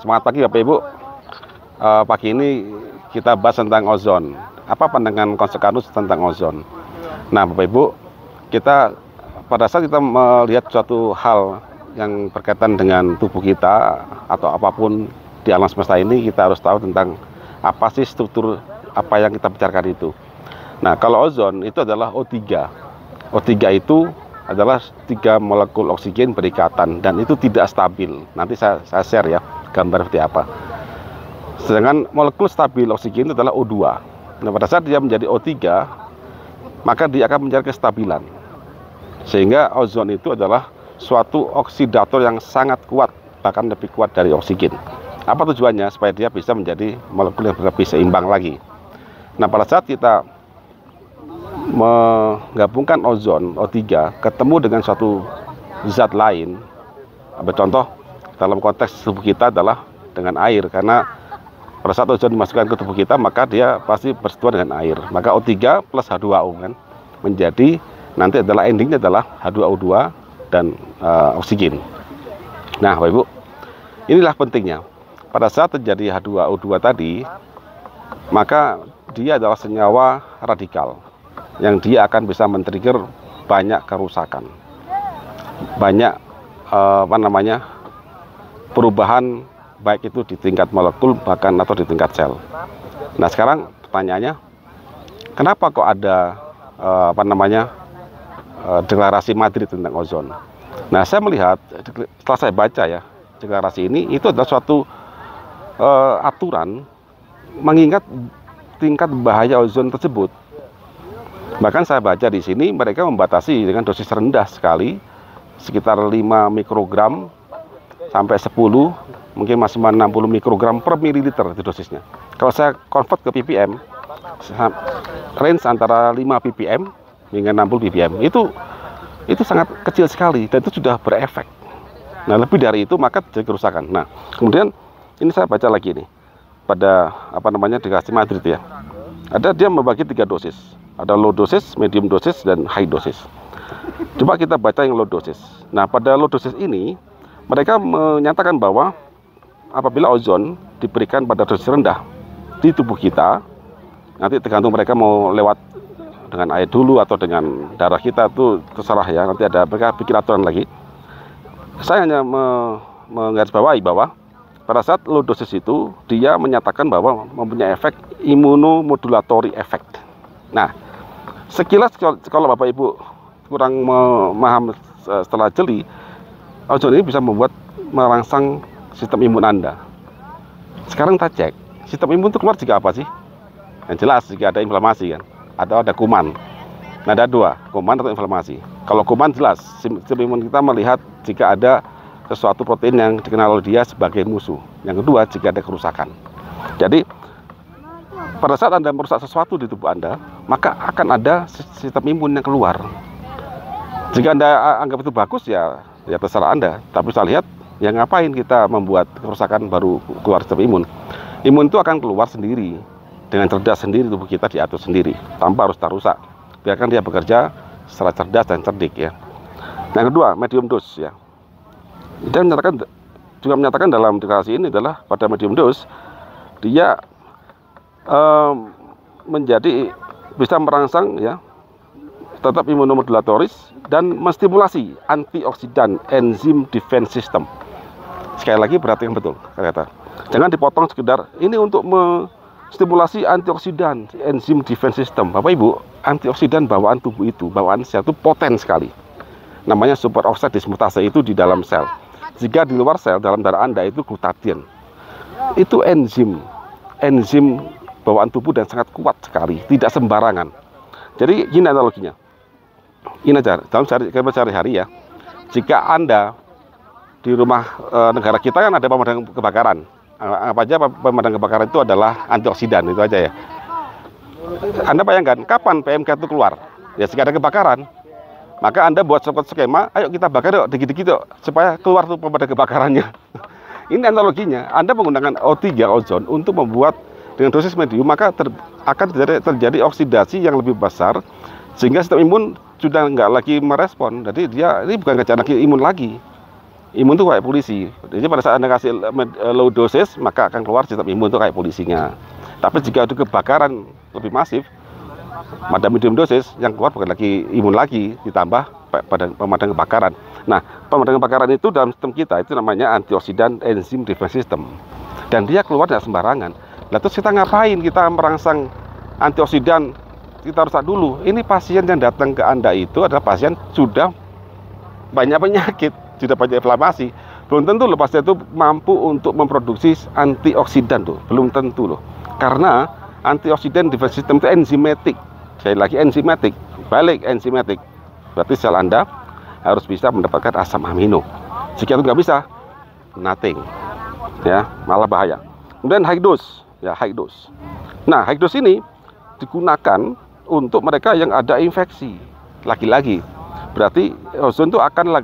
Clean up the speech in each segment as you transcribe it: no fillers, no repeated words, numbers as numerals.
Semangat pagi Bapak Ibu. Pagi ini kita bahas tentang ozon. Apa pandangan Konsekarus tentang ozon? Nah Bapak Ibu, kita pada saat kita melihat suatu hal yang berkaitan dengan tubuh kita atau apapun di alam semesta ini, kita harus tahu tentang apa sih struktur apa yang kita bicarakan itu. Nah kalau ozon itu adalah O3. O3 itu adalah 3 molekul oksigen berikatan dan itu tidak stabil. Nanti saya share ya gambar seperti apa. Sedangkan molekul stabil oksigen itu adalah O2. Nah pada saat dia menjadi O3, maka dia akan mencari kestabilan. Sehingga ozon itu adalah suatu oksidator yang sangat kuat, bahkan lebih kuat dari oksigen. Apa tujuannya? Supaya dia bisa menjadi molekul yang lebih seimbang lagi. Nah pada saat kita menggabungkan ozon O3 ketemu dengan suatu zat lain, contoh dalam konteks tubuh kita adalah dengan air, karena pada saat ozon dimasukkan ke tubuh kita maka dia pasti bersentuhan dengan air, maka O3 plus H2O kan menjadi nanti adalah endingnya adalah H2O2 dan oksigen. Nah Bapak Ibu, inilah pentingnya pada saat terjadi H2O2 tadi, maka dia adalah senyawa radikal yang dia akan bisa men-trigger banyak kerusakan, banyak perubahan, baik itu di tingkat molekul bahkan atau di tingkat sel. Nah sekarang pertanyaannya, kenapa kok ada deklarasi Madrid tentang ozon? Nah saya melihat setelah saya baca ya deklarasi ini, itu adalah suatu aturan mengingat tingkat bahaya ozon tersebut. Bahkan saya baca di sini mereka membatasi dengan dosis rendah sekali, sekitar 5 mikrogram sampai 10, mungkin maksimal 60 mikrogram per mililiter itu dosisnya. Kalau saya convert ke ppm, range antara 5 ppm hingga 60 ppm, itu sangat kecil sekali dan itu sudah berefek. Nah lebih dari itu maka terjadi kerusakan. Nah kemudian ini saya baca lagi nih pada deklarasi Madrid ya, ada dia membagi 3 dosis. Ada low dosis, medium dosis, dan high dosis. Coba kita baca yang low dosis. Nah, pada low dosis ini, mereka menyatakan bahwa apabila ozon diberikan pada dosis rendah di tubuh kita, nanti tergantung mereka mau lewat dengan air dulu atau dengan darah kita, itu terserah ya. Nanti ada mereka bikin aturan lagi. Saya hanya menggarisbawahi bahwa pada saat low dosis itu, dia menyatakan bahwa mempunyai efek imunomodulatory effect. Nah, sekilas kalau Bapak Ibu kurang memaham setelah jeli, ozon ini bisa merangsang sistem imun Anda. Sekarang kita cek, sistem imun itu keluar jika apa sih? Yang jelas jika ada inflamasi kan, atau ada kuman. Nah ada 2, kuman atau inflamasi. Kalau kuman jelas, sistem imun kita melihat jika ada sesuatu protein yang dikenal oleh dia sebagai musuh. Yang kedua, jika ada kerusakan. Jadi pada saat Anda merusak sesuatu di tubuh Anda, maka akan ada sistem imun yang keluar. Jika Anda anggap itu bagus, ya terserah Anda. Tapi saya lihat, ya ngapain kita membuat kerusakan baru keluar sistem imun. Imun itu akan keluar sendiri, dengan cerdas sendiri, tubuh kita diatur sendiri, tanpa harus rusak. Biarkan dia bekerja secara cerdas dan cerdik ya. Yang kedua, medium dose ya. Dia juga menyatakan dalam deklarasi ini adalah pada medium dose, dia menjadi bisa merangsang ya tetap imunomodulatoris dan menstimulasi antioksidan enzim defense system. Sekali lagi perhatikan betul kata, jangan dipotong sekedar ini untuk menstimulasi antioksidan enzim defense system. Bapak Ibu, antioksidan bawaan tubuh itu, bawaan sel itu poten sekali, namanya superoxide dismutase itu di dalam sel. Jika di luar sel dalam darah Anda itu glutathione, itu enzim bawaan tubuh dan sangat kuat sekali, tidak sembarangan. Jadi gini analoginya, ini aja dalam sehari-hari ya. Jika Anda di rumah negara kita kan ada pemadam kebakaran, apa aja pemadam kebakaran itu adalah antioksidan, itu aja ya. Anda bayangkan kapan PMK itu keluar? Ya jika ada kebakaran, maka Anda buat skema, ayo kita bakar yuk, dikit-dikit yuk, supaya keluar tuh pemadam kebakarannya. Ini analoginya, Anda menggunakan O3 ozon untuk membuat dengan dosis medium, maka akan terjadi oksidasi yang lebih besar, sehingga sistem imun sudah nggak lagi merespon. Jadi dia ini bukan kerjaan lagi imun lagi, Imun tuh kayak polisi. Jadi pada saat Anda kasih low dosis, maka akan keluar sistem imun tuh kayak polisinya. Tapi jika ada kebakaran lebih masif, pada medium dosis, yang keluar bukan lagi imun lagi, ditambah pada pemadam kebakaran. Nah, pemadam kebakaran itu dalam sistem kita itu namanya antioksidan enzim defense system. Dan dia keluar tidak sembarangan. Lalu terus kita ngapain? Kita merangsang antioksidan, kita rusak dulu. Ini pasien yang datang ke Anda itu adalah pasien sudah banyak penyakit, sudah banyak inflamasi. Belum tentu loh pasien itu mampu untuk memproduksi antioksidan tuh, belum tentu loh. Karena antioksidan defense system itu enzimatik. Sekali lagi enzimatik, balik enzimatik. Berarti sel Anda harus bisa mendapatkan asam amino. Jika itu nggak bisa, nothing, ya, malah bahaya. Kemudian high dose, ya, high dose. Nah, high dose ini digunakan untuk mereka yang ada infeksi. Lagi-lagi, berarti ozon itu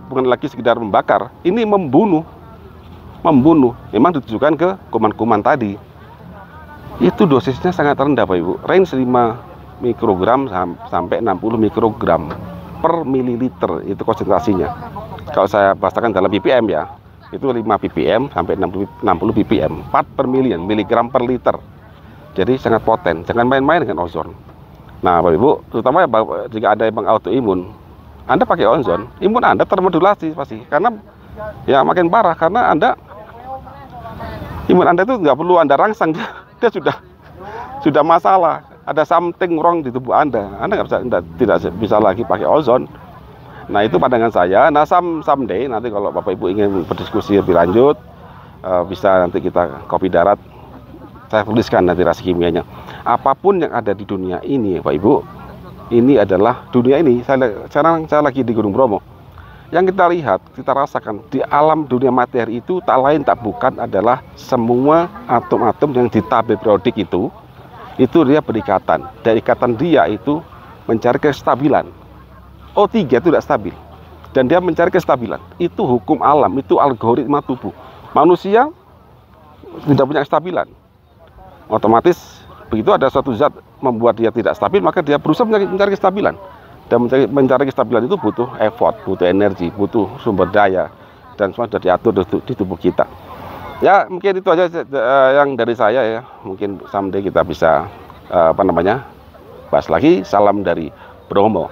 bukan lagi sekedar membakar, ini membunuh. Memang ditujukan ke kuman-kuman tadi. Itu dosisnya sangat rendah, Pak Ibu. Range 5 mikrogram sampai 60 mikrogram per mililiter, itu konsentrasinya. Kalau saya bahasakan dalam ppm ya, itu 5 ppm sampai 60 ppm, 4 per million, miligram per liter. Jadi sangat poten. Jangan main-main dengan ozon. Nah, Bapak Ibu, terutama jika ada yang autoimun, Anda pakai ozon, imun Anda termodulasi pasti. Karena ya makin parah, karena imun Anda itu nggak perlu Anda rangsang, dia sudah masalah. Ada something wrong di tubuh Anda tidak bisa lagi pakai ozon. Nah, itu pandangan saya. Nah, someday nanti kalau Bapak Ibu ingin berdiskusi lebih lanjut, bisa nanti kita kopi darat, saya tuliskan nanti reaksi kimianya. Apapun yang ada di dunia ini, Pak Ibu, ini adalah dunia ini. Sekarang saya lagi di Gunung Bromo. Yang kita lihat, kita rasakan di alam dunia materi itu tak lain tak bukan adalah semua atom-atom yang di tabel periodik itu dia berikatan. Dan ikatan dia itu mencari kestabilan. O3 itu tidak stabil. Dan dia mencari kestabilan. Itu hukum alam, itu algoritma tubuh. Manusia tidak punya kestabilan. Otomatis begitu ada suatu zat membuat dia tidak stabil, maka dia berusaha mencari kestabilan. Dan mencari kestabilan itu butuh effort, butuh energi, butuh sumber daya. Dan semua sudah diatur di tubuh kita. Ya, mungkin itu aja yang dari saya ya. Mungkin someday kita bisa bahas lagi. Salam dari Bromo.